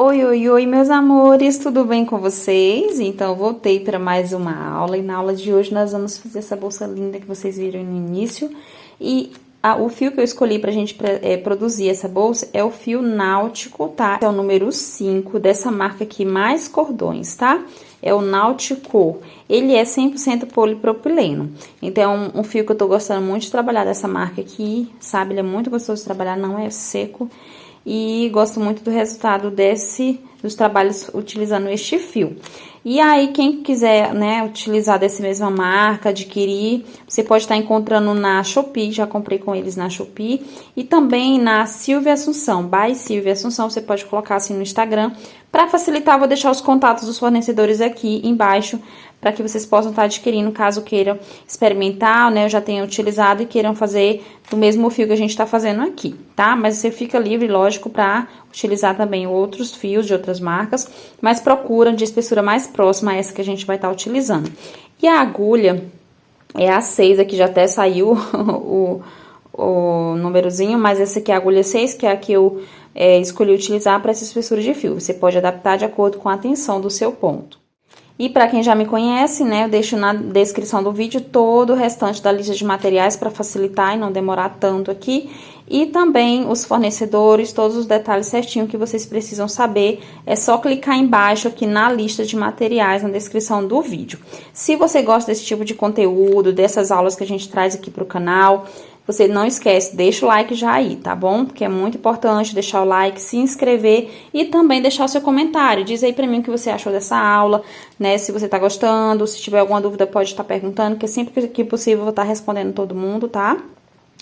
Oi, oi, oi, meus amores, tudo bem com vocês? Então, voltei para mais uma aula e na aula de hoje nós vamos fazer essa bolsa linda que vocês viram no início. E o fio que eu escolhi pra gente produzir essa bolsa é o fio náutico, tá? É o número 5 dessa marca aqui, Mais Cordões, tá? É o Náutico. Ele é 100% polipropileno. Então, um fio que eu tô gostando muito de trabalhar dessa marca aqui, sabe? Ele é muito gostoso de trabalhar, não é seco. E gosto muito do resultado dos trabalhos utilizando este fio. E aí, quem quiser, né, utilizar dessa mesma marca, adquirir, você pode estar encontrando na Shopee, já comprei com eles na Shopee, e também na Silvia Assunção, by Silvia Assunção, você pode colocar assim no Instagram. Para facilitar, vou deixar os contatos dos fornecedores aqui embaixo, para que vocês possam estar adquirindo, caso queiram experimentar, né, eu já tenha utilizado e queiram fazer do mesmo fio que a gente está fazendo aqui, tá? Mas você fica livre, lógico, para utilizar também outros fios de outras marcas, mas procura de espessura mais próxima a essa que a gente vai estar utilizando. E a agulha é a 6, aqui já até saiu o númerozinho, mas essa aqui é a agulha 6, que é a que eu escolhi utilizar para essa espessura de fio. Você pode adaptar de acordo com a tensão do seu ponto. E para quem já me conhece, né, eu deixo na descrição do vídeo todo o restante da lista de materiais para facilitar e não demorar tanto aqui. E também os fornecedores, todos os detalhes certinho que vocês precisam saber, é só clicar embaixo aqui na lista de materiais, na descrição do vídeo. Se você gosta desse tipo de conteúdo, dessas aulas que a gente traz aqui para o canal, você não esquece, deixa o like já aí, tá bom? Porque é muito importante deixar o like, se inscrever e também deixar o seu comentário. Diz aí pra mim o que você achou dessa aula, né? Se você tá gostando, se tiver alguma dúvida pode estar perguntando, que sempre que possível eu vou estar respondendo todo mundo, tá?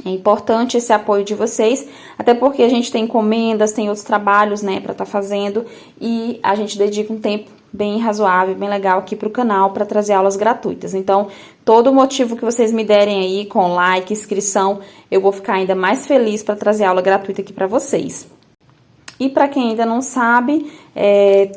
É importante esse apoio de vocês, até porque a gente tem encomendas, tem outros trabalhos, né, pra estar fazendo e a gente dedica um tempo bem razoável, bem legal aqui pro canal para trazer aulas gratuitas. Então, todo o motivo que vocês me derem aí, com like, inscrição, eu vou ficar ainda mais feliz para trazer aula gratuita aqui para vocês. E para quem ainda não sabe,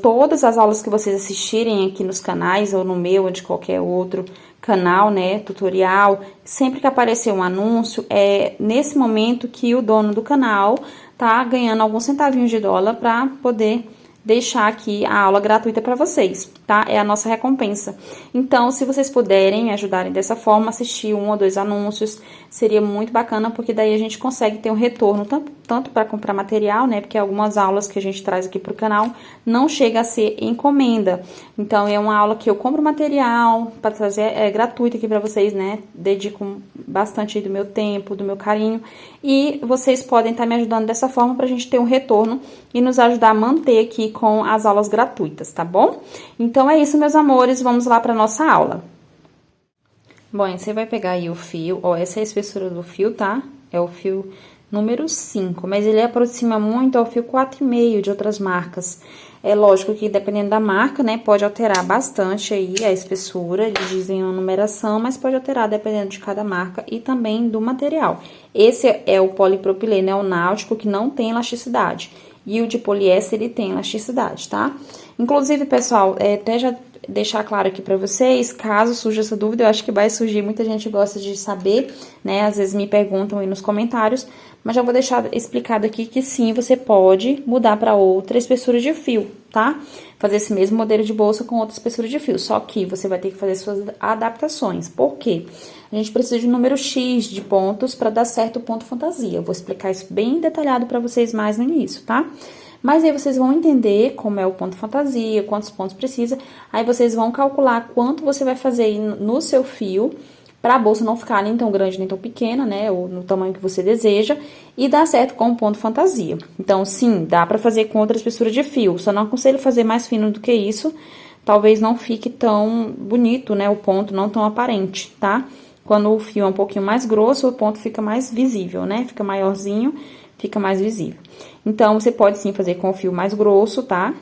todas as aulas que vocês assistirem aqui nos canais, ou no meu, ou de qualquer outro canal, né, tutorial, sempre que aparecer um anúncio, é nesse momento que o dono do canal tá ganhando alguns centavinhos de dólar para poder deixar aqui a aula gratuita para vocês, tá? É a nossa recompensa. Então, se vocês puderem me ajudarem dessa forma, assistir 1 ou 2 anúncios, seria muito bacana, porque daí a gente consegue ter um retorno, tanto para comprar material, né? Porque algumas aulas que a gente traz aqui pro canal não chega a ser encomenda. Então, é uma aula que eu compro material para trazer gratuita aqui para vocês, né? Dedico bastante do meu tempo, do meu carinho, e vocês podem estar me ajudando dessa forma pra gente ter um retorno e nos ajudar a manter aqui com as aulas gratuitas, tá bom? Então, é isso, meus amores, vamos lá pra nossa aula. Bom, você vai pegar aí o fio, ó, essa é a espessura do fio, tá? É o fio número 5, mas ele aproxima muito ao fio 4,5 de outras marcas. É lógico que dependendo da marca, né, pode alterar bastante aí a espessura, eles dizem uma numeração, mas pode alterar dependendo de cada marca e também do material. Esse é o polipropileno, é o náutico, que não tem elasticidade. E o de poliéster, ele tem elasticidade, tá? Inclusive, pessoal, até já deixar claro aqui pra vocês, caso surja essa dúvida, eu acho que vai surgir, muita gente gosta de saber, né? Às vezes me perguntam aí nos comentários, mas já vou deixar explicado aqui que sim, você pode mudar para outra espessura de fio, tá? Fazer esse mesmo modelo de bolsa com outra espessura de fio, só que você vai ter que fazer suas adaptações. Por quê? A gente precisa de um número X de pontos para dar certo o ponto fantasia. Eu vou explicar isso bem detalhado para vocês mais no início, tá? Mas aí vocês vão entender como é o ponto fantasia, quantos pontos precisa. Aí vocês vão calcular quanto você vai fazer aí no seu fio, para a bolsa não ficar nem tão grande nem tão pequena, né? Ou no tamanho que você deseja, e dar certo com o ponto fantasia. Então, sim, dá para fazer com outra espessura de fio. Só não aconselho fazer mais fino do que isso. Talvez não fique tão bonito, né? O ponto não tão aparente, tá? Quando o fio é um pouquinho mais grosso, o ponto fica mais visível, né? Fica maiorzinho, fica mais visível. Então, você pode sim fazer com o fio mais grosso, tá?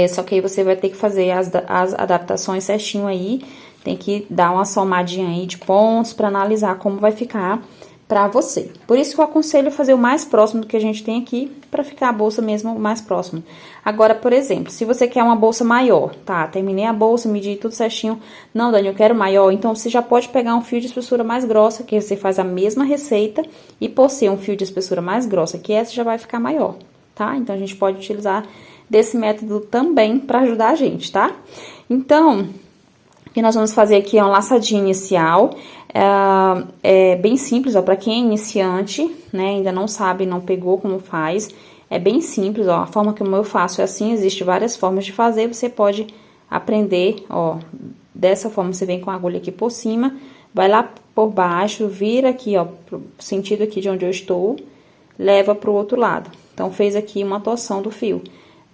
Só que aí você vai ter que fazer as adaptações certinho aí. Tem que dar uma somadinha aí de pontos pra analisar como vai ficar pra você. Por isso que eu aconselho fazer o mais próximo do que a gente tem aqui, pra ficar a bolsa mesmo mais próximo. Agora, por exemplo, se você quer uma bolsa maior, tá? Terminei a bolsa, medi tudo certinho. Não, Dani, eu quero maior. Então, você já pode pegar um fio de espessura mais grossa, que você faz a mesma receita. E por ser um fio de espessura mais grossa que essa, já vai ficar maior, tá? Então, a gente pode utilizar desse método também para ajudar a gente, tá? Então, o que nós vamos fazer aqui é uma laçadinha inicial, é bem simples, ó, para quem é iniciante, né, ainda não sabe, não pegou como faz, é bem simples, ó, a forma que eu faço é assim, existe várias formas de fazer, você pode aprender, ó, dessa forma, você vem com a agulha aqui por cima, vai lá por baixo, vira aqui, ó, pro sentido aqui de onde eu estou, leva pro outro lado. Então, fez aqui uma torção do fio.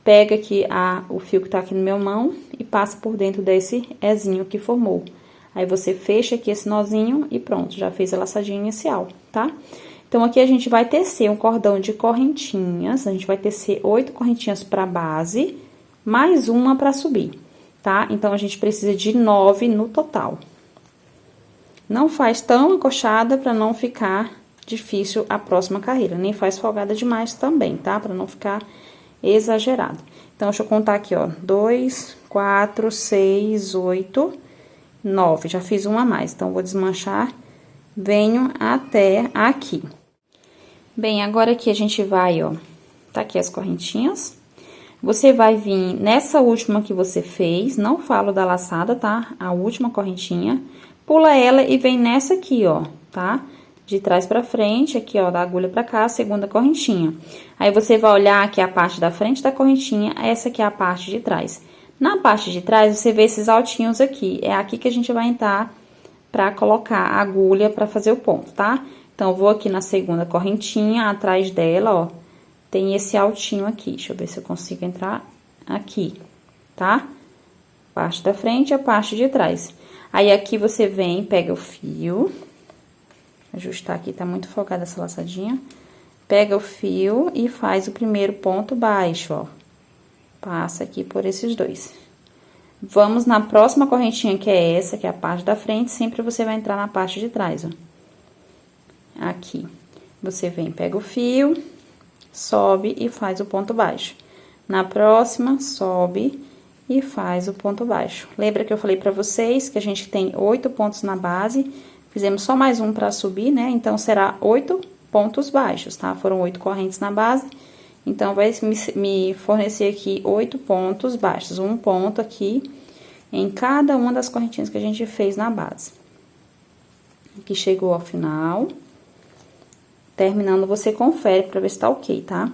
Pega aqui o fio que tá aqui no meu mão e passa por dentro desse ezinho que formou. Aí, você fecha aqui esse nozinho e pronto, já fez a laçadinha inicial, tá? Então, aqui a gente vai tecer um cordão de correntinhas, a gente vai tecer 8 correntinhas pra base, mais uma pra subir, tá? Então, a gente precisa de 9 no total. Não faz tão encoxada pra não ficar difícil a próxima carreira, nem faz folgada demais também, tá? Pra não ficar exagerado. Então, deixa eu contar aqui, ó, 2, 4, 6, 8, 9. Já fiz uma a mais, então, vou desmanchar, venho até aqui. Bem, agora aqui a gente vai, ó, tá aqui as correntinhas. Você vai vir nessa última que você fez, não falo da laçada, tá? A última correntinha, pula ela e vem nessa aqui, ó, tá? De trás pra frente, aqui, ó, da agulha pra cá, a segunda correntinha. Aí, você vai olhar aqui a parte da frente da correntinha, essa aqui é a parte de trás. Na parte de trás, você vê esses altinhos aqui, é aqui que a gente vai entrar pra colocar a agulha pra fazer o ponto, tá? Então, eu vou aqui na segunda correntinha, atrás dela, ó, tem esse altinho aqui. Deixa eu ver se eu consigo entrar aqui, tá? Parte da frente e a parte de trás. Aí, aqui você vem, pega o fio, ajustar aqui, tá muito folgada essa laçadinha. Pega o fio e faz o primeiro ponto baixo, ó. Passa aqui por esses dois. Vamos na próxima correntinha, que é essa, que é a parte da frente, sempre você vai entrar na parte de trás, ó. Aqui. Você vem, pega o fio, sobe e faz o ponto baixo. Na próxima, sobe e faz o ponto baixo. Lembra que eu falei pra vocês que a gente tem 8 pontos na base, fizemos só mais um pra subir, né? Então, será 8 pontos baixos, tá? Foram 8 correntes na base, então, vai me fornecer aqui 8 pontos baixos. Um ponto aqui em cada uma das correntinhas que a gente fez na base. Aqui chegou ao final. Terminando, você confere pra ver se tá ok, tá?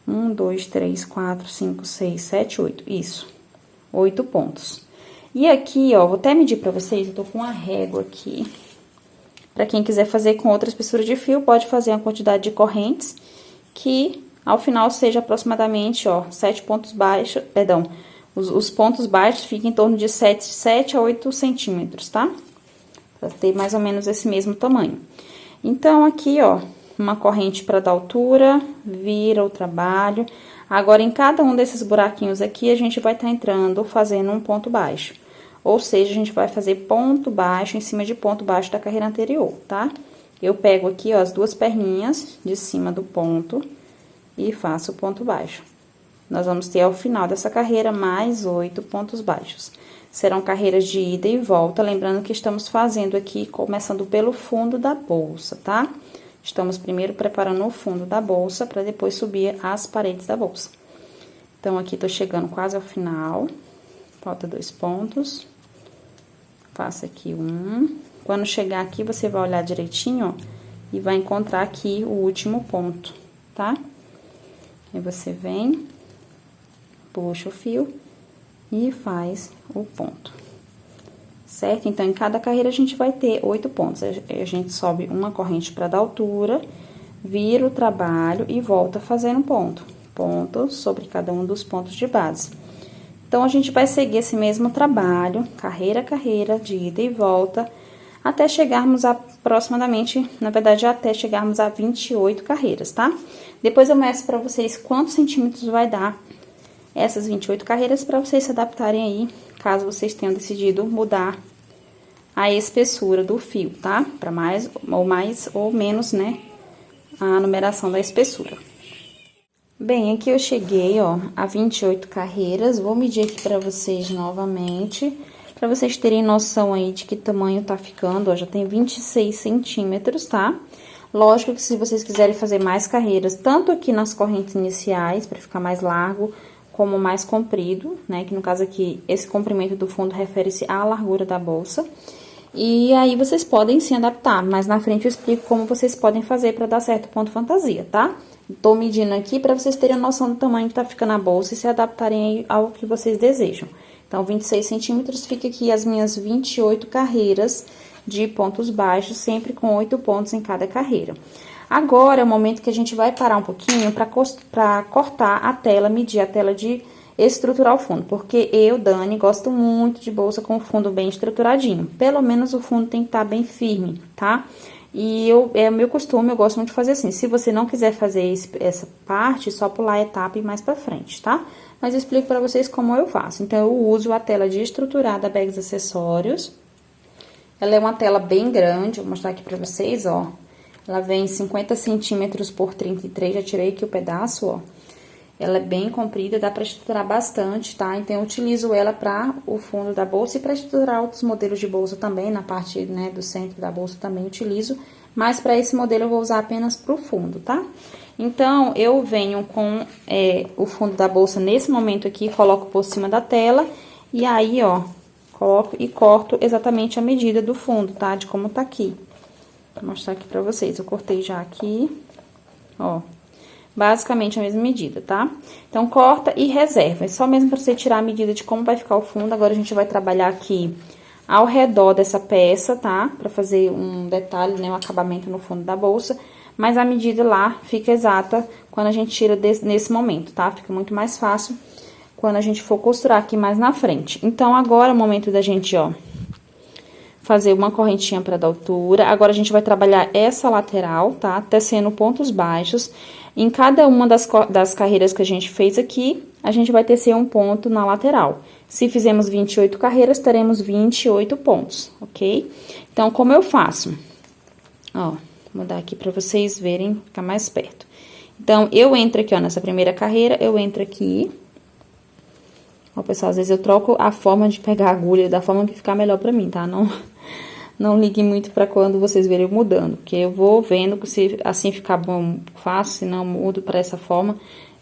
1, 2, 3, 4, 5, 6, 7, 8. Isso. 8 pontos. E aqui, ó, vou até medir pra vocês, eu tô com uma régua aqui. Pra quem quiser fazer com outra espessura de fio, pode fazer a quantidade de correntes, que ao final seja aproximadamente, ó, 7 pontos baixos, perdão, os pontos baixos ficam em torno de 7 a 8 centímetros, tá? Pra ter mais ou menos esse mesmo tamanho. Então, aqui, ó, uma corrente para dar altura, vira o trabalho. Agora, em cada um desses buraquinhos aqui, a gente vai estar entrando, fazendo um ponto baixo. Ou seja, a gente vai fazer ponto baixo em cima de ponto baixo da carreira anterior, tá? Eu pego aqui, ó, as duas perninhas de cima do ponto e faço o ponto baixo. Nós vamos ter, ao final dessa carreira, mais 8 pontos baixos. Serão carreiras de ida e volta, lembrando que estamos fazendo aqui, começando pelo fundo da bolsa, tá? Estamos primeiro preparando o fundo da bolsa, para depois subir as paredes da bolsa. Então, aqui, tô chegando quase ao final. Falta 2 pontos. Faço aqui um. Quando chegar aqui, você vai olhar direitinho, ó, e vai encontrar aqui o último ponto, tá? Aí, você vem, puxa o fio e faz o ponto. Certo? Então, em cada carreira, a gente vai ter 8 pontos. A gente sobe uma corrente para dar altura, vira o trabalho e volta fazendo ponto. Ponto sobre cada um dos pontos de base. Então, a gente vai seguir esse mesmo trabalho, carreira a carreira, de ida e volta, até chegarmos a aproximadamente, na verdade, até chegarmos a 28 carreiras, tá? Depois eu mostro para vocês quantos centímetros vai dar essas 28 carreiras, para vocês se adaptarem aí, caso vocês tenham decidido mudar a espessura do fio, tá? Para mais ou menos, né, a numeração da espessura. Bem, aqui eu cheguei, ó, a 28 carreiras, vou medir aqui pra vocês novamente, pra vocês terem noção aí de que tamanho tá ficando, ó, já tem 26 centímetros, tá? Lógico que se vocês quiserem fazer mais carreiras, tanto aqui nas correntes iniciais, para ficar mais largo, como mais comprido, né? Que no caso aqui, esse comprimento do fundo refere-se à largura da bolsa. E aí, vocês podem sim adaptar, mas na frente eu explico como vocês podem fazer para dar certo o ponto fantasia, tá? Tô medindo aqui para vocês terem a noção do tamanho que tá ficando a bolsa e se adaptarem ao que vocês desejam. Então, 26 centímetros, fica aqui as minhas 28 carreiras de pontos baixos, sempre com 8 pontos em cada carreira. Agora é o momento que a gente vai parar um pouquinho para cortar a tela, medir a tela de estruturar o fundo, porque eu, Dani, gosto muito de bolsa com o fundo bem estruturadinho. Pelo menos o fundo tem que estar bem firme, tá? E é o meu costume, eu gosto muito de fazer assim. Se você não quiser fazer essa parte, só pular a etapa e ir mais pra frente, tá? Mas eu explico pra vocês como eu faço. Então, eu uso a tela de estruturar da Bags Acessórios. Ela é uma tela bem grande, vou mostrar aqui pra vocês, ó. Ela vem 50 centímetros por 33, já tirei aqui o pedaço, ó. Ela é bem comprida, dá pra estruturar bastante, tá? Então, eu utilizo ela pra o fundo da bolsa e pra estruturar outros modelos de bolsa também, na parte, né, do centro da bolsa também utilizo. Mas pra esse modelo eu vou usar apenas pro fundo, tá? Então, eu venho com o fundo da bolsa nesse momento aqui, coloco por cima da tela. E aí, ó, coloco e corto exatamente a medida do fundo, tá? De como tá aqui. Vou mostrar aqui pra vocês. Eu cortei já aqui, ó. Basicamente a mesma medida, tá? Então, corta e reserva. É só mesmo pra você tirar a medida de como vai ficar o fundo. Agora, a gente vai trabalhar aqui ao redor dessa peça, tá? Pra fazer um detalhe, né? Um acabamento no fundo da bolsa. Mas a medida lá fica exata quando a gente tira nesse momento, tá? Fica muito mais fácil quando a gente for costurar aqui mais na frente. Então, agora é o momento da gente, ó, fazer uma correntinha pra dar altura. Agora, a gente vai trabalhar essa lateral, tá? Tecendo pontos baixos. Em cada uma das carreiras que a gente fez aqui, a gente vai tecer um ponto na lateral. Se fizemos 28 carreiras, teremos 28 pontos, ok? Então, como eu faço? Ó, vou dar aqui pra vocês verem, ficar mais perto. Então, eu entro aqui, ó, nessa primeira carreira, eu entro aqui. Ó, pessoal, às vezes eu troco a forma de pegar a agulha da forma que ficar melhor pra mim, tá? Não ligue muito pra quando vocês verem eu mudando, porque eu vou vendo se assim ficar bom, faço, se não mudo pra essa forma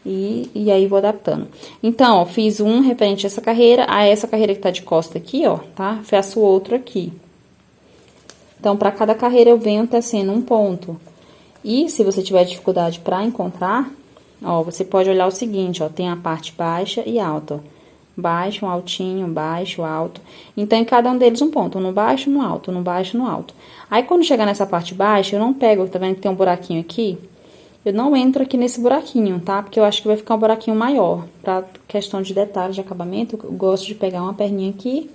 e aí vou adaptando. Então, ó, fiz um referente a essa carreira que tá de costa aqui, ó, tá? Faço outro aqui. Então, pra cada carreira eu venho tecendo um ponto. E se você tiver dificuldade pra encontrar, ó, você pode olhar o seguinte, ó, tem a parte baixa e alta, ó. Baixo, um altinho, baixo, alto. Então, em cada um deles um ponto, no baixo, no alto, no baixo, no alto. Aí, quando chegar nessa parte baixa, eu não pego, tá vendo que tem um buraquinho aqui? Eu não entro aqui nesse buraquinho, tá? Porque eu acho que vai ficar um buraquinho maior. Pra questão de detalhe, de acabamento, eu gosto de pegar uma perninha aqui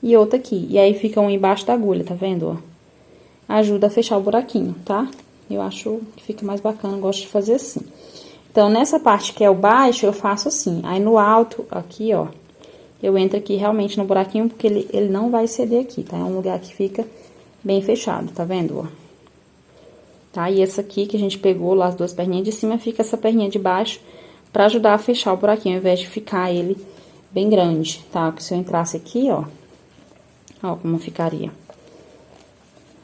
e outra aqui. E aí, fica um embaixo da agulha, tá vendo, ó? Ajuda a fechar o buraquinho, tá? Eu acho que fica mais bacana, eu gosto de fazer assim. Então, nessa parte que é o baixo, eu faço assim. Aí, no alto, aqui, ó, eu entro aqui realmente no buraquinho, porque ele não vai ceder aqui, tá? É um lugar que fica bem fechado, tá vendo, ó? Tá? E essa aqui que a gente pegou lá, as duas perninhas de cima, fica essa perninha de baixo pra ajudar a fechar o buraquinho, ao invés de ficar ele bem grande, tá? Porque se eu entrasse aqui, ó como ficaria,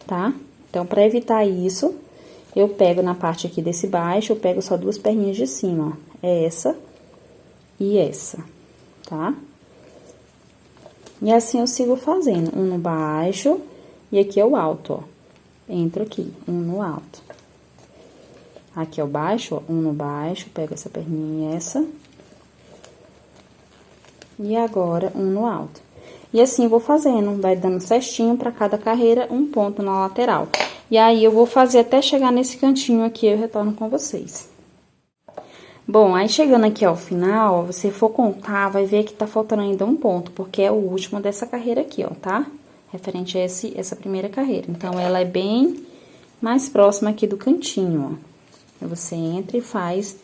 tá? Então, pra evitar isso, eu pego na parte aqui desse baixo, eu pego só duas perninhas de cima, ó. Essa e essa, tá? E assim eu sigo fazendo, um no baixo e aqui é o alto, ó. Entro aqui, um no alto. Aqui é o baixo, ó, um no baixo, pego essa perninha e essa. E agora, um no alto. E assim vou fazendo, vai dando cestinho pra cada carreira, um ponto na lateral. E aí, eu vou fazer até chegar nesse cantinho aqui, eu retorno com vocês. Bom, aí chegando aqui ao final, ó, você for contar, vai ver que tá faltando ainda um ponto, porque é o último dessa carreira aqui, ó, tá? Referente a essa primeira carreira. Então, ela é bem mais próxima aqui do cantinho, ó. Aí você entra e faz,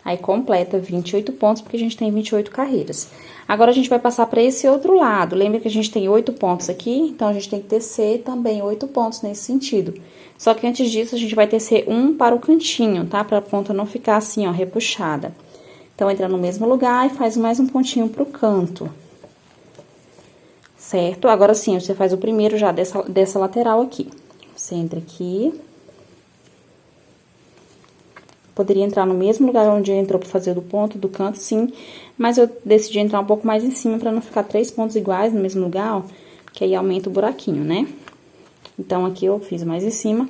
aí completa 28 pontos, porque a gente tem 28 carreiras. Agora, a gente vai passar para esse outro lado. Lembra que a gente tem 8 pontos aqui? Então, a gente tem que tecer também 8 pontos nesse sentido. Só que antes disso, a gente vai tecer um para o cantinho, tá? Para a ponta não ficar assim, ó, repuxada. Então, entra no mesmo lugar e faz mais um pontinho pro canto. Certo? Agora sim, você faz o primeiro já dessa lateral aqui. Você entra aqui. Poderia entrar no mesmo lugar onde entrou pra fazer do ponto, do canto, sim. Mas eu decidi entrar um pouco mais em cima pra não ficar 3 pontos iguais no mesmo lugar, ó. Que aí aumenta o buraquinho, né? Então, aqui eu fiz mais em cima,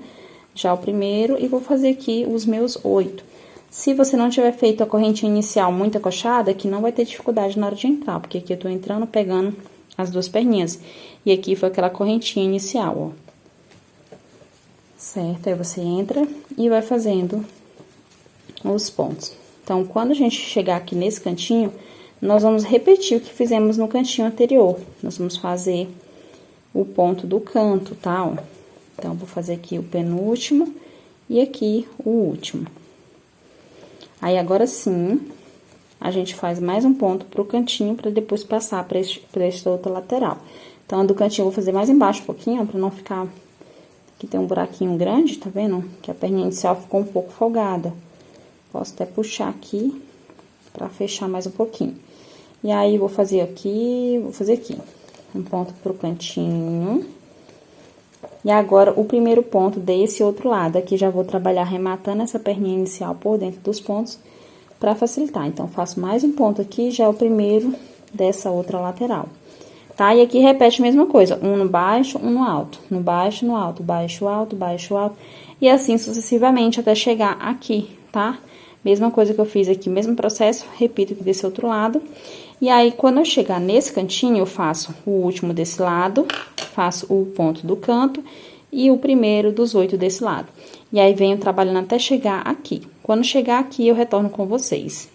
já o primeiro, e vou fazer aqui os meus 8. Se você não tiver feito a correntinha inicial muito acochada, aqui não vai ter dificuldade na hora de entrar, porque aqui eu tô entrando, pegando as duas perninhas. E aqui foi aquela correntinha inicial, ó. Certo? Aí você entra e vai fazendo os pontos. Então, quando a gente chegar aqui nesse cantinho, nós vamos repetir o que fizemos no cantinho anterior. Nós vamos fazer o ponto do canto, tá? Ó. Então, vou fazer aqui o penúltimo e aqui o último. Aí, agora sim, a gente faz mais um ponto pro cantinho, pra depois passar pra esta outra lateral. Então, a do cantinho eu vou fazer mais embaixo um pouquinho, ó, pra não ficar... Aqui tem um buraquinho grande, tá vendo? Que a perninha inicial ficou um pouco folgada. Posso até puxar aqui, pra fechar mais um pouquinho. E aí, vou fazer aqui, um ponto pro cantinho. E agora, o primeiro ponto desse outro lado, aqui já vou trabalhar arrematando essa perninha inicial por dentro dos pontos, pra facilitar. Então, faço mais um ponto aqui, já é o primeiro dessa outra lateral. Tá? E aqui repete a mesma coisa, um no baixo, um no alto, no baixo, no alto, baixo, alto, baixo, alto, e assim sucessivamente até chegar aqui, tá? Mesma coisa que eu fiz aqui, mesmo processo, repito aqui desse outro lado. E aí, quando eu chegar nesse cantinho, eu faço o último desse lado, faço o ponto do canto e o primeiro dos 8 desse lado. E aí, venho trabalhando até chegar aqui. Quando chegar aqui, eu retorno com vocês.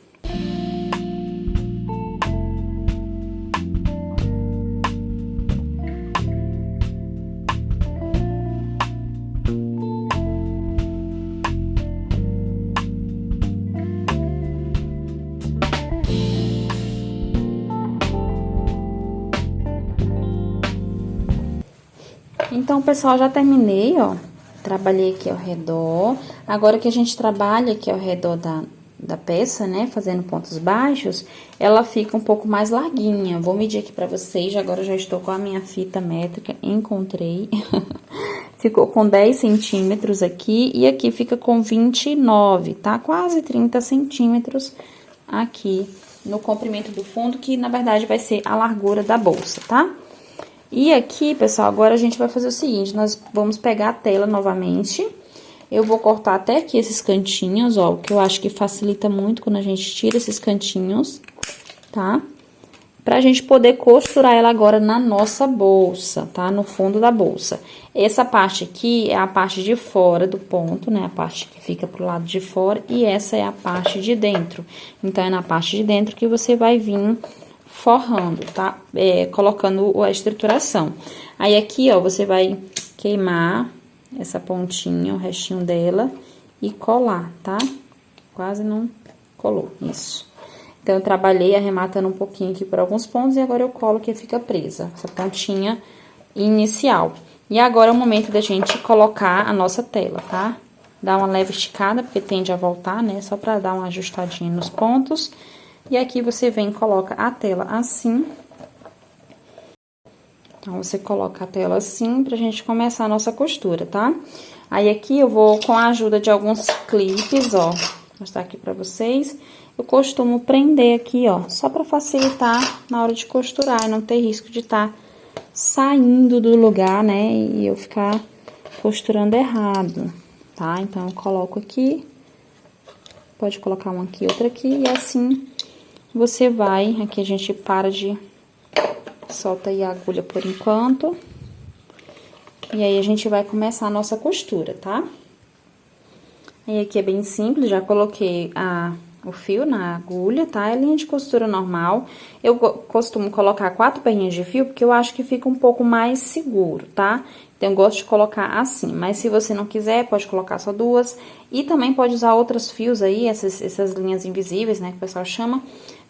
Então, pessoal, já terminei, ó. Trabalhei aqui ao redor. Agora que a gente trabalha aqui ao redor da peça, né, fazendo pontos baixos, ela fica um pouco mais larguinha. Vou medir aqui pra vocês, agora já estou com a minha fita métrica, encontrei. Ficou com 10 centímetros aqui e aqui fica com 29, tá? Quase 30 centímetros aqui no comprimento do fundo, que na verdade vai ser a largura da bolsa, tá? E aqui, pessoal, agora a gente vai fazer o seguinte, nós vamos pegar a tela novamente. Eu vou cortar até aqui esses cantinhos, ó, que eu acho que facilita muito quando a gente tira esses cantinhos, tá? Pra gente poder costurar ela agora na nossa bolsa, tá? No fundo da bolsa. Essa parte aqui é a parte de fora do ponto, né? A parte que fica pro lado de fora, e essa é a parte de dentro. Então, é na parte de dentro que você vai vir forrando, tá? Colocando a estruturação. Aí, aqui, ó, você vai queimar essa pontinha, o restinho dela, e colar, tá? Quase não colou, isso. Então, eu trabalhei arrematando um pouquinho aqui por alguns pontos, e agora eu colo que fica presa, essa pontinha inicial. E agora é o momento da gente colocar a nossa tela, tá? Dá uma leve esticada, porque tende a voltar, né? Só pra dar uma ajustadinha nos pontos. E aqui você vem e coloca a tela assim. Então, você coloca a tela assim pra gente começar a nossa costura, tá? Aí, aqui eu vou, com a ajuda de alguns clipes, ó, mostrar aqui pra vocês. Eu costumo prender aqui, ó, só pra facilitar na hora de costurar e não ter risco de estar saindo do lugar, né? E eu ficar costurando errado, tá? Então, eu coloco aqui. Pode colocar uma aqui, outra aqui, e assim você vai. Aqui a gente para de... Solta aí a agulha por enquanto. E aí, a gente vai começar a nossa costura, tá? E aqui é bem simples, já coloquei o fio na agulha, tá? É linha de costura normal. Eu costumo colocar 4 perninhas de fio, porque eu acho que fica um pouco mais seguro, tá? Então, eu gosto de colocar assim, mas se você não quiser, pode colocar só 2. E também pode usar outros fios aí, essas linhas invisíveis, né, que o pessoal chama,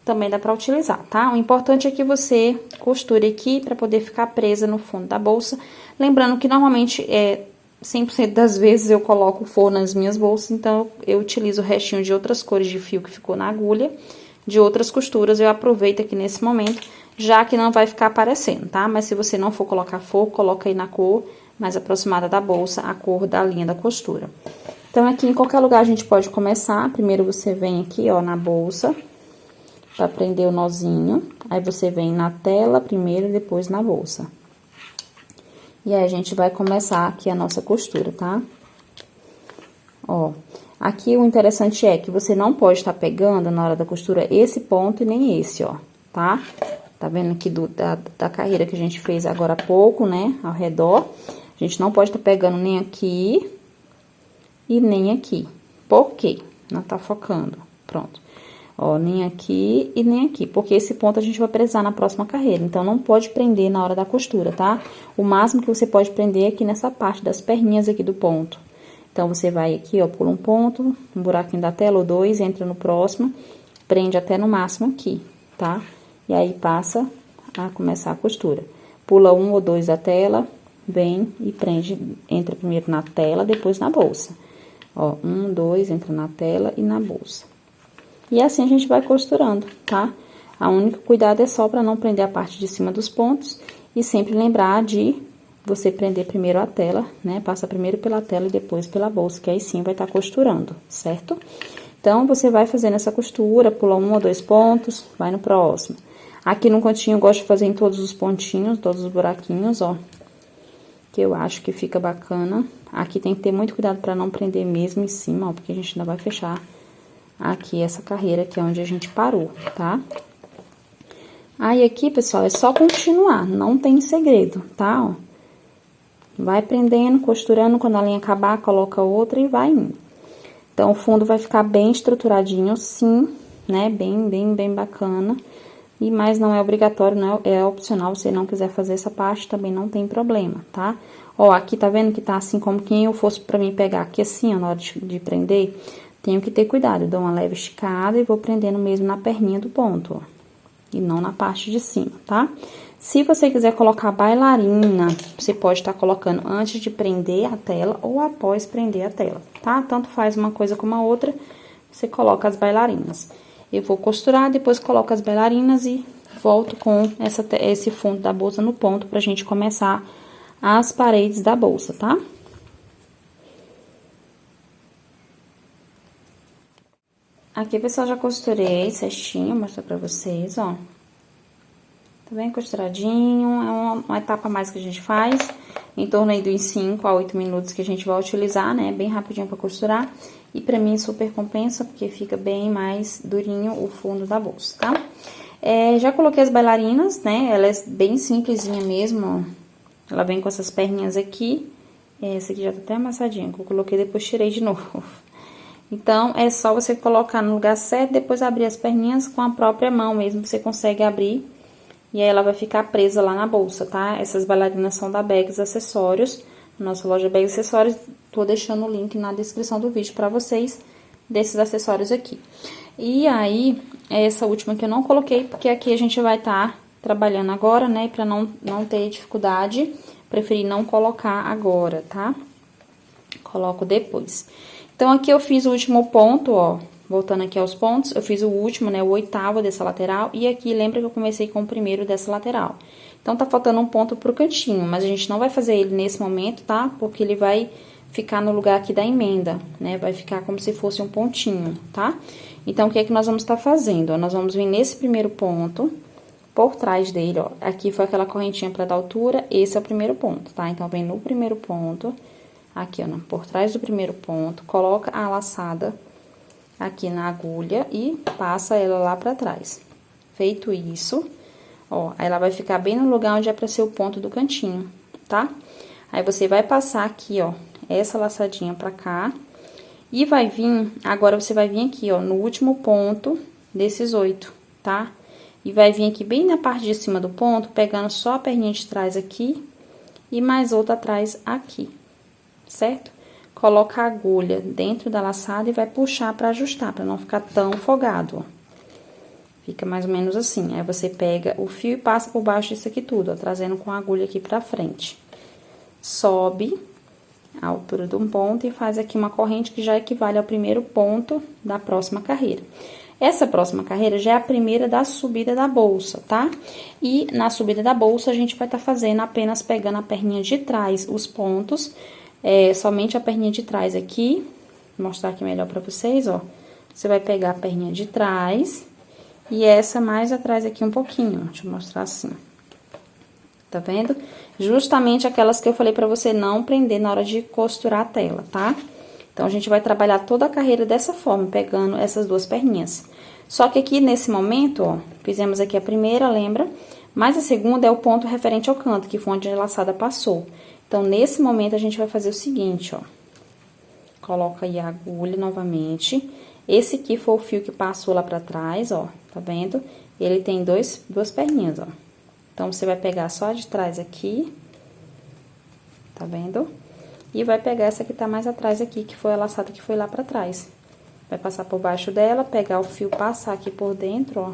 também dá pra utilizar, tá? O importante é que você costure aqui pra poder ficar presa no fundo da bolsa. Lembrando que normalmente 100% das vezes eu coloco o forro nas minhas bolsas, então eu utilizo o restinho de outras cores de fio que ficou na agulha, de outras costuras, eu aproveito aqui nesse momento, já que não vai ficar aparecendo, tá? Mas se você não for colocar forro, coloca aí na cor mais aproximada da bolsa, a cor da linha da costura. Então, aqui em qualquer lugar a gente pode começar. Primeiro, você vem aqui, ó, na bolsa, pra prender o nozinho. Aí, você vem na tela primeiro e depois na bolsa. E aí, a gente vai começar aqui a nossa costura, tá? Ó, aqui o interessante é que você não pode estar pegando na hora da costura esse ponto e nem esse, ó, tá? Tá vendo aqui da carreira que a gente fez agora há pouco, né? Ao redor. A gente não pode estar pegando nem aqui e nem aqui. Por quê? Não tá focando. Pronto. Ó, nem aqui e nem aqui, porque esse ponto a gente vai precisar na próxima carreira. Então, não pode prender na hora da costura, tá? O máximo que você pode prender é aqui nessa parte das perninhas aqui do ponto. Então, você vai aqui, ó, pula um ponto, um buraquinho da tela ou dois, entra no próximo, prende até no máximo aqui, tá? E aí, passa a começar a costura. Pula um ou dois da tela, vem e prende, entra primeiro na tela, depois na bolsa. Ó, um, dois, entra na tela e na bolsa. E assim a gente vai costurando, tá? O único cuidado é só para não prender a parte de cima dos pontos e sempre lembrar de você prender primeiro a tela, né? Passa primeiro pela tela e depois pela bolsa, que aí sim vai estar costurando, certo? Então, você vai fazendo essa costura, pula um ou dois pontos, vai no próximo. Aqui no cantinho eu gosto de fazer em todos os pontinhos, todos os buraquinhos, ó. Que eu acho que fica bacana. Aqui tem que ter muito cuidado para não prender mesmo em cima, ó, porque a gente ainda vai fechar aqui essa carreira, que é onde a gente parou, tá? Aí, aqui, pessoal, é só continuar, não tem segredo, tá? Ó, vai prendendo, costurando, quando a linha acabar, coloca outra e vai indo. Então, o fundo vai ficar bem estruturadinho, sim, né? Bem bacana. Mas não é obrigatório, não é opcional, se você não quiser fazer essa parte, também não tem problema, tá? Ó, aqui tá vendo que tá assim como quem eu fosse pra mim pegar aqui assim, ó, na hora de prender, tenho que ter cuidado, eu dou uma leve esticada e vou prendendo mesmo na perninha do ponto, ó, e não na parte de cima, tá? Se você quiser colocar bailarina, você pode estar colocando antes de prender a tela ou após prender a tela, tá? Tanto faz uma coisa como a outra, você coloca as bailarinas. Eu vou costurar, depois coloco as bailarinas e volto com esse fundo da bolsa no ponto pra gente começar as paredes da bolsa, tá? Aqui, pessoal, já costurei cestinho, vou mostrar pra vocês, ó. Tá bem costuradinho, é uma etapa a mais que a gente faz, em torno aí dos 5 a 8 minutos que a gente vai utilizar, né? Bem rapidinho pra costurar. E pra mim super compensa, porque fica bem mais durinho o fundo da bolsa, tá? Já coloquei as bailarinas, né? Ela é bem simplesinha mesmo, ó. Ela vem com essas perninhas aqui. Essa aqui já tá até amassadinha, que eu coloquei, depois tirei de novo. Então, é só você colocar no lugar certo, depois abrir as perninhas com a própria mão mesmo, você consegue abrir. E aí, ela vai ficar presa lá na bolsa, tá? Essas bailarinas são da Bags Acessórios, nossa loja Bags Acessórios. Tô deixando o link na descrição do vídeo pra vocês, desses acessórios aqui. E aí, essa última que eu não coloquei, porque aqui a gente vai estar trabalhando agora, né? Pra não ter dificuldade, preferi não colocar agora, tá? Coloco depois. Então, aqui eu fiz o último ponto, ó, voltando aqui aos pontos, eu fiz o último, né, o 8º dessa lateral, e aqui, lembra que eu comecei com o primeiro dessa lateral. Então, tá faltando um ponto pro cantinho, mas a gente não vai fazer ele nesse momento, tá? Porque ele vai ficar no lugar aqui da emenda, né, vai ficar como se fosse um pontinho, tá? Então, o que é que nós vamos estar fazendo? Ó, nós vamos vir nesse primeiro ponto, por trás dele, ó, aqui foi aquela correntinha pra dar altura, esse é o primeiro ponto, tá? Então, vem no primeiro ponto. Aqui, ó, por trás do primeiro ponto, coloca a laçada aqui na agulha e passa ela lá pra trás. Feito isso, ó, aí ela vai ficar bem no lugar onde é pra ser o ponto do cantinho, tá? Aí, você vai passar aqui, ó, essa laçadinha pra cá e vai vir, agora você vai vir aqui, ó, no último ponto desses 8, tá? E vai vir aqui bem na parte de cima do ponto, pegando só a perninha de trás aqui e mais outra atrás aqui. Certo? Coloca a agulha dentro da laçada e vai puxar pra ajustar, pra não ficar tão folgado, ó. Fica mais ou menos assim. Aí, você pega o fio e passa por baixo disso aqui tudo, ó, trazendo com a agulha aqui pra frente. Sobe a altura de um ponto e faz aqui uma corrente que já equivale ao primeiro ponto da próxima carreira. Essa próxima carreira já é a primeira da subida da bolsa, tá? E na subida da bolsa, a gente vai estar fazendo apenas pegando a perninha de trás, os pontos, somente a perninha de trás aqui, Vou mostrar aqui melhor pra vocês, ó. Você vai pegar a perninha de trás e essa mais atrás aqui um pouquinho. Deixa eu mostrar assim. Tá vendo? Justamente aquelas que eu falei pra você não prender na hora de costurar a tela, tá? Então, a gente vai trabalhar toda a carreira dessa forma, pegando essas duas perninhas. Só que aqui, nesse momento, ó, fizemos aqui a primeira, lembra? Mas a segunda é o ponto referente ao canto, que foi onde a laçada passou. Então, nesse momento, a gente vai fazer o seguinte, ó. Coloca aí a agulha novamente. Esse aqui foi o fio que passou lá pra trás, ó, tá vendo? Ele tem duas perninhas, ó. Então, você vai pegar só a de trás aqui, tá vendo? E vai pegar essa que tá mais atrás aqui, que foi a laçada que foi lá pra trás. Vai passar por baixo dela, pegar o fio, passar aqui por dentro, ó.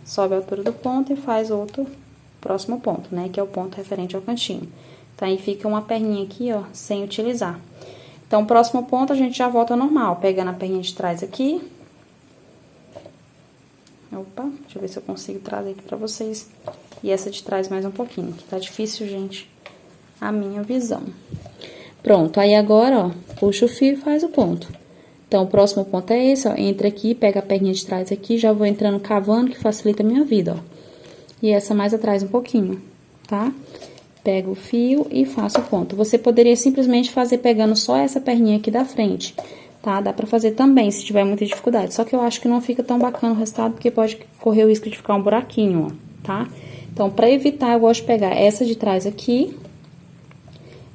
Sobe a altura do ponto e faz outro próximo ponto, né? Que é o ponto referente ao cantinho. Então, aí fica uma perninha aqui, ó, sem utilizar. Então, o próximo ponto a gente já volta ao normal, pegando a perninha de trás aqui. Opa, deixa eu ver se eu consigo trazer aqui pra vocês. E essa de trás mais um pouquinho, que tá difícil, gente, a minha visão. Pronto, aí agora, ó, puxa o fio e faz o ponto. Então, o próximo ponto é esse, ó, entra aqui, pega a perninha de trás aqui, já vou entrando cavando, que facilita a minha vida, ó. E essa mais atrás um pouquinho, tá? Pego o fio e faço o ponto. Você poderia simplesmente fazer pegando só essa perninha aqui da frente, tá? Dá pra fazer também, se tiver muita dificuldade. Só que eu acho que não fica tão bacana o resultado, porque pode correr o risco de ficar um buraquinho, ó, tá? Então, pra evitar, eu gosto de pegar essa de trás aqui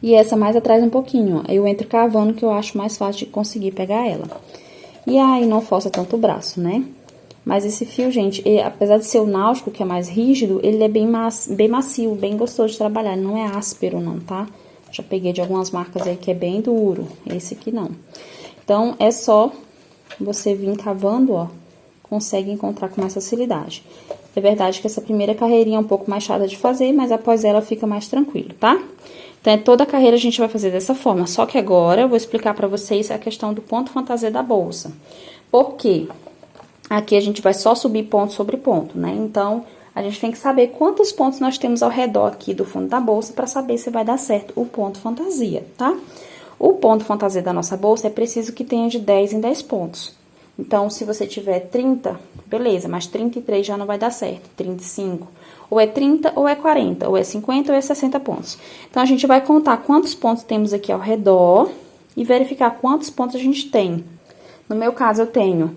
e essa mais atrás um pouquinho, ó. Eu entro cavando, que eu acho mais fácil de conseguir pegar ela. E aí, não força tanto o braço, né? Mas esse fio, gente, apesar de ser o náutico, que é mais rígido, ele é bem macio, bem gostoso de trabalhar. Não é áspero, não, tá? Já peguei de algumas marcas aí que é bem duro. Esse aqui não. Então, é só você vir cavando, ó. Consegue encontrar com mais facilidade. É verdade que essa primeira carreirinha é um pouco mais chata de fazer, mas após ela fica mais tranquilo, tá? Então, toda a carreira a gente vai fazer dessa forma. Só que agora eu vou explicar pra vocês a questão do ponto fantasia da bolsa. Por quê? Aqui a gente vai só subir ponto sobre ponto, né? Então, a gente tem que saber quantos pontos nós temos ao redor aqui do fundo da bolsa para saber se vai dar certo o ponto fantasia, tá? O ponto fantasia da nossa bolsa é preciso que tenha de 10 em 10 pontos. Então, se você tiver 30, beleza, mas 33 já não vai dar certo, 35. Ou é 30 ou é 40, ou é 50 ou é 60 pontos. Então, a gente vai contar quantos pontos temos aqui ao redor e verificar quantos pontos a gente tem. No meu caso, eu tenho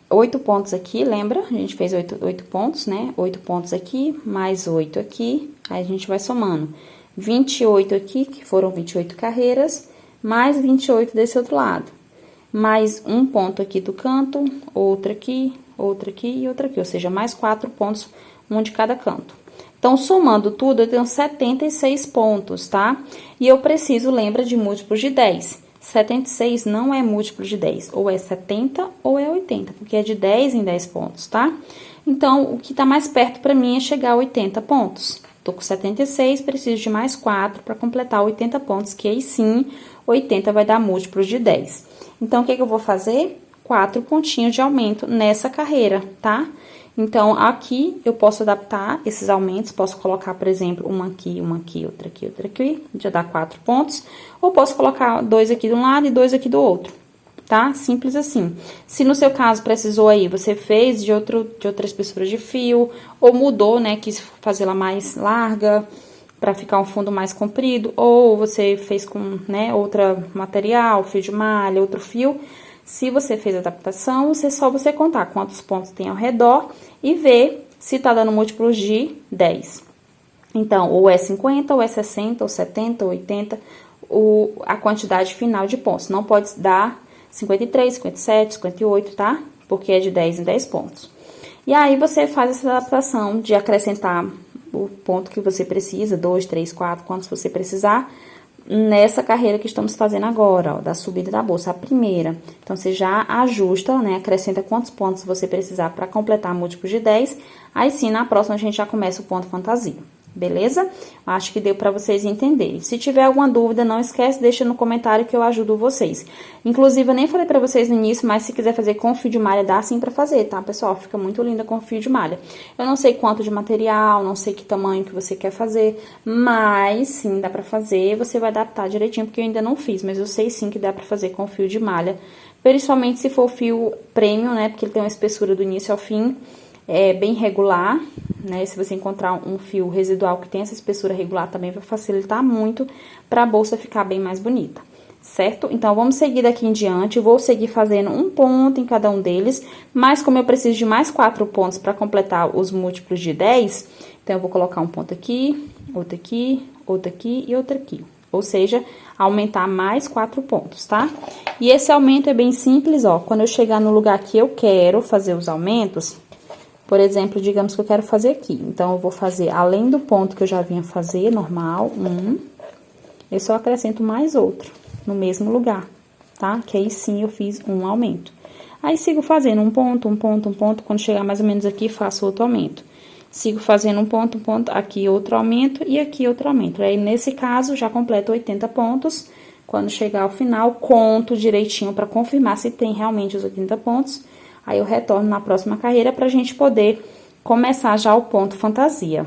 8 pontos aqui, lembra? A gente fez 8 pontos, né? 8 pontos aqui, mais 8 aqui, aí a gente vai somando. 28 aqui, que foram 28 carreiras, mais 28 desse outro lado. Mais um ponto aqui do canto, outro aqui e outro aqui. Ou seja, mais 4 pontos, um de cada canto. Então, somando tudo, eu tenho 76 pontos, tá? E eu preciso, lembra, de múltiplos de 10. 76 não é múltiplo de 10, ou é 70 ou é 80, porque é de 10 em 10 pontos, tá? Então, o que tá mais perto pra mim é chegar a 80 pontos. Tô com 76, preciso de mais 4 para completar 80 pontos, que aí sim, 80 vai dar múltiplos de 10. Então, o que eu vou fazer? 4 pontinhos de aumento nessa carreira, tá? Então, aqui eu posso adaptar esses aumentos, posso colocar, por exemplo, uma aqui, outra aqui, já dá 4 pontos. Ou posso colocar 2 aqui de um lado e 2 aqui do outro, tá? Simples assim. Se no seu caso precisou aí, você fez de outra espessura de fio, ou mudou, né, quis fazer ela mais larga, pra ficar um fundo mais comprido, ou você fez com, né, outro material, fio de malha, outro fio. Se você fez a adaptação, só você contar quantos pontos tem ao redor e ver se tá dando múltiplos de 10. Então, ou é 50, ou é 60, ou 70, ou 80, a quantidade final de pontos. Não pode dar 53, 57, 58, tá? Porque é de 10 em 10 pontos. E aí, você faz essa adaptação de acrescentar o ponto que você precisa, 2, 3, 4, quantos você precisar, nessa carreira que estamos fazendo agora, ó, da subida da bolsa, a primeira. Então, você já ajusta, né, acrescenta quantos pontos você precisar para completar múltiplos de 10. Aí sim, na próxima, a gente já começa o ponto fantasia. Beleza? Acho que deu para vocês entenderem. Se tiver alguma dúvida, não esquece, deixa no comentário que eu ajudo vocês. Inclusive, eu nem falei para vocês no início, mas se quiser fazer com fio de malha, dá sim para fazer, tá, pessoal? Fica muito linda com fio de malha. Eu não sei quanto de material, não sei que tamanho que você quer fazer, mas sim, dá para fazer. Você vai adaptar direitinho, porque eu ainda não fiz, mas eu sei sim que dá para fazer com fio de malha, principalmente se for fio premium, né, porque ele tem uma espessura do início ao fim, bem regular, né, se você encontrar um fio residual que tem essa espessura regular também vai facilitar muito para a bolsa ficar bem mais bonita, certo? Então, vamos seguir daqui em diante, vou seguir fazendo um ponto em cada um deles, mas como eu preciso de mais 4 pontos para completar os múltiplos de 10, então, eu vou colocar um ponto aqui, outro aqui, outro aqui e outro aqui. Ou seja, aumentar mais 4 pontos, tá? E esse aumento é bem simples, ó. Quando eu chegar no lugar que eu quero fazer os aumentos, por exemplo, digamos que eu quero fazer aqui. Então, eu vou fazer, além do ponto que eu já vinha fazer, normal, eu só acrescento mais outro no mesmo lugar, tá? Que aí sim eu fiz um aumento. Aí, sigo fazendo um ponto, um ponto, um ponto. Quando chegar mais ou menos aqui, faço outro aumento. Sigo fazendo um ponto, aqui outro aumento e aqui outro aumento. Aí, nesse caso, já completo 80 pontos. Quando chegar ao final, conto direitinho para confirmar se tem realmente os 80 pontos. Aí, eu retorno na próxima carreira pra gente poder começar já o ponto fantasia.